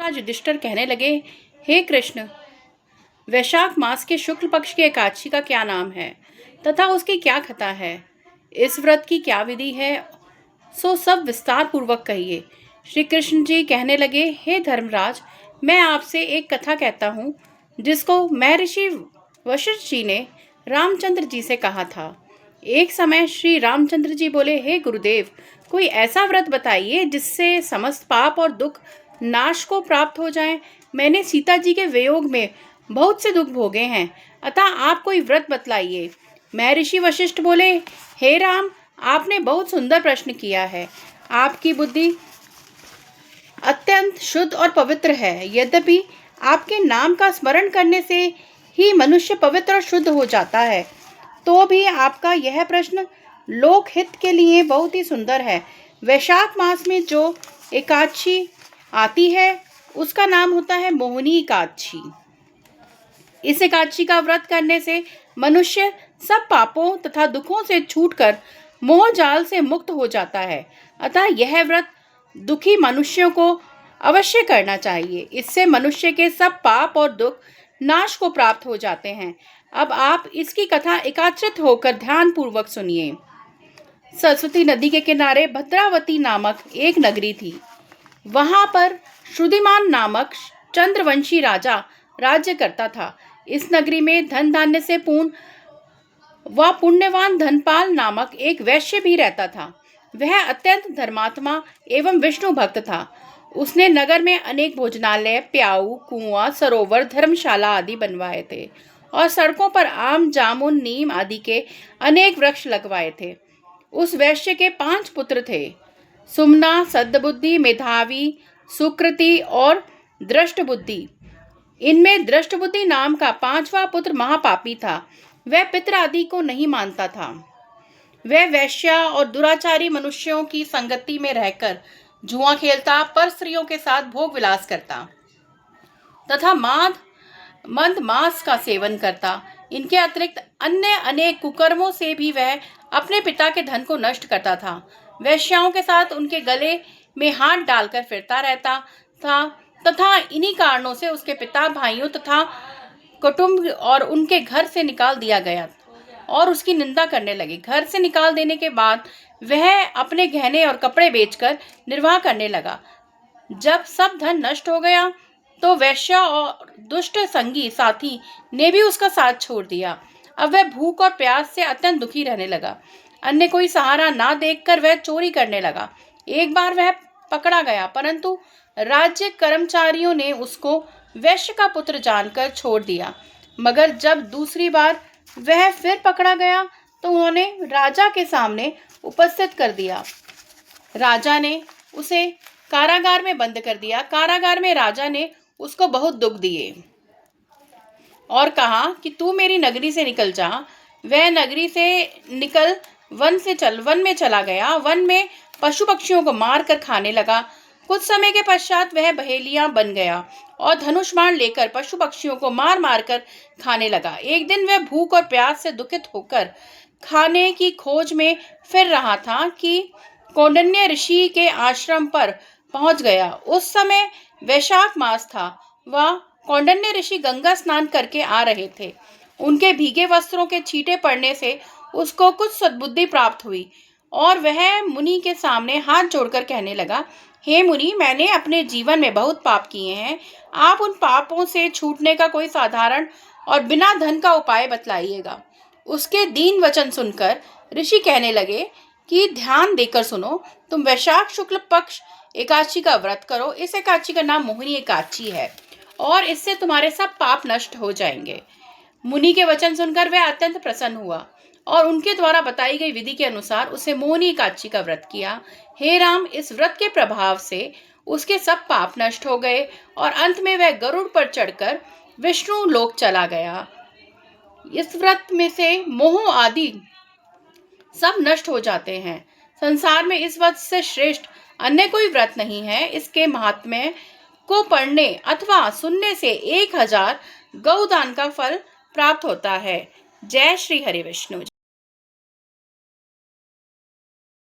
आज युधिष्ठिर कहने लगे, हे कृष्ण, वैशाख मास के शुक्ल पक्ष की एकादशी का क्या नाम है तथा उसकी क्या कथा है? इस व्रत की क्या विधि है? सो सब विस्तार पूर्वक कहिए। श्री कृष्ण जी कहने लगे, हे धर्मराज, मैं आपसे एक कथा कहता हूँ जिसको महर्षि वशिष्ठ जी ने रामचंद्र जी से कहा था। एक समय श्री रामचंद्र जी बोले, हे गुरुदेव, कोई ऐसा व्रत बताइए जिससे समस्त पाप और दुख नाश को प्राप्त हो जाएं। मैंने सीता जी के वियोग में बहुत से दुख भोगे हैं, अतः आप कोई व्रत बतलाइए। महर्षि वशिष्ठ बोले, हे राम, आपने बहुत सुंदर प्रश्न किया है। आपकी बुद्धि अत्यंत शुद्ध और पवित्र है। यद्यपि आपके नाम का स्मरण करने से ही मनुष्य पवित्र और शुद्ध हो जाता है, तो भी आपका यह प्रश्न लोक हित के लिए बहुत ही सुंदर है। वैशाख मास में जो एकादशी आती है उसका नाम होता है मोहिनी एकादशी। इस एकादशी का व्रत करने से मनुष्य सब पापों तथा दुखों से छूटकर मोह जाल से मुक्त हो जाता है। अतः यह व्रत दुखी मनुष्यों को अवश्य करना चाहिए। इससे मनुष्य के सब पाप और दुख नाश को प्राप्त हो जाते हैं। अब आप इसकी कथा एकाग्रचित्त होकर ध्यान पूर्वक सुनिए। सरस्वती नदी के किनारे भद्रावती नामक एक नगरी थी। वहां पर श्रुतिमान नामक चंद्रवंशी राजा राज्य करता था। इस नगरी में धन धान्य से पूर्ण व पुण्यवान धनपाल नामक एक वैश्य भी रहता था। वह अत्यंत धर्मात्मा एवं विष्णु भक्त था। उसने नगर में अनेक भोजनालय, प्याऊ, कुआं, सरोवर, धर्मशाला आदि बनवाए थे और सड़कों पर आम, जामुन, नीम आदि के अनेक वृक्ष लगवाए थे। उस वैश्य के 5 पुत्र थे, सुमना, सद्बुद्धि, मेधावी, सुकृति और दृष्टबुद्धि। इनमें दृष्टबुद्धि नाम का 5वां पुत्र महापापी था। वह पितर आदि को नहीं मानता था। वह वैश्या और दुराचारी मनुष्यों की संगति में रहकर जुआ खेलता, पर स्त्रियों के साथ भोग विलास करता तथा मंद मांस का सेवन करता। इनके अतिरिक्त अन्य अनेक कुकर्मों से भी वह अपने पिता के धन को नष्ट करता था। वैश्याओं के साथ उनके गले में हाथ डालकर फिरता रहता था तथा इन्हीं कारणों से उसके पिता, भाइयों तथा कुटुंब और उनके घर से निकाल दिया गया और उसकी निंदा करने लगे। घर से निकाल देने के बाद वह अपने गहने और कपड़े बेचकर निर्वाह करने लगा। जब सब धन नष्ट हो गया तो वैश्या और दुष्ट संगी साथी ने भी उसका साथ छोड़ दिया। अब वह भूख और प्यास से अत्यंत दुखी रहने लगा। अन्य कोई सहारा ना देखकर वह चोरी करने लगा। एक बार वह पकड़ा गया, परंतु राज्य कर्मचारियों ने उसको वैश्य का पुत्र जानकर छोड़ दिया। मगर जब दूसरी बार वह फिर पकड़ा गया तो उन्होंने राजा के सामने उपस्थित कर दिया। राजा ने उसे कारागार में बंद कर दिया। कारागार में राजा ने उसको बहुत दुख दिए और कहा कि तू मेरी नगरी से निकल जा। वह नगरी से निकल वन में चला गया। वन में पशु पक्षियों को मार कर खाने लगा। कुछ समय के पश्चात वह बहेलिया बन गया और धनुष बाण लेकर पशु पक्षियों को मार मार कर खाने लगा। एक दिन वह भूख और प्यास से दुखित होकर खाने की खोज में फिर रहा था कि कौंडिन्य ऋषि के आश्रम पर पहुंच गया। उस समय वैशाख मास था। वह कौंडिन्य ऋषि गंगा स्नान करके आ रहे थे। उनके भीगे वस्त्रों के छींटे पड़ने से उसको कुछ सद्बुद्धि प्राप्त हुई और वह मुनि के सामने हाथ जोड़कर कहने लगा, हे मुनि, मैंने अपने जीवन में बहुत पाप किए हैं। आप उन पापों से छूटने का कोई साधारण और बिना धन का उपाय बतलाइएगा। उसके दीन वचन सुनकर ऋषि कहने लगे कि ध्यान देकर सुनो। तुम वैशाख शुक्ल पक्ष एकादशी का व्रत करो। इस एकादशी का नाम मोहिनी एकादशी है और इससे तुम्हारे सब पाप नष्ट हो जाएंगे। मुनि के वचन सुनकर वह अत्यंत प्रसन्न हुआ और उनके द्वारा बताई गई विधि के अनुसार उसे मोहिनी एकादशी का व्रत किया। हे राम, इस व्रत के प्रभाव से उसके सब पाप नष्ट हो गए और अंत में वह गरुड़ पर चढ़कर विष्णु लोक चला गया। इस व्रत में से मोह आदि सब नष्ट हो जाते हैं। संसार में इस व्रत से श्रेष्ठ अन्य कोई व्रत नहीं है। इसके महात्म्य को पढ़ने अथवा सुनने से 1000 गौदान का फल प्राप्त होता है। जय श्री हरि विष्णु।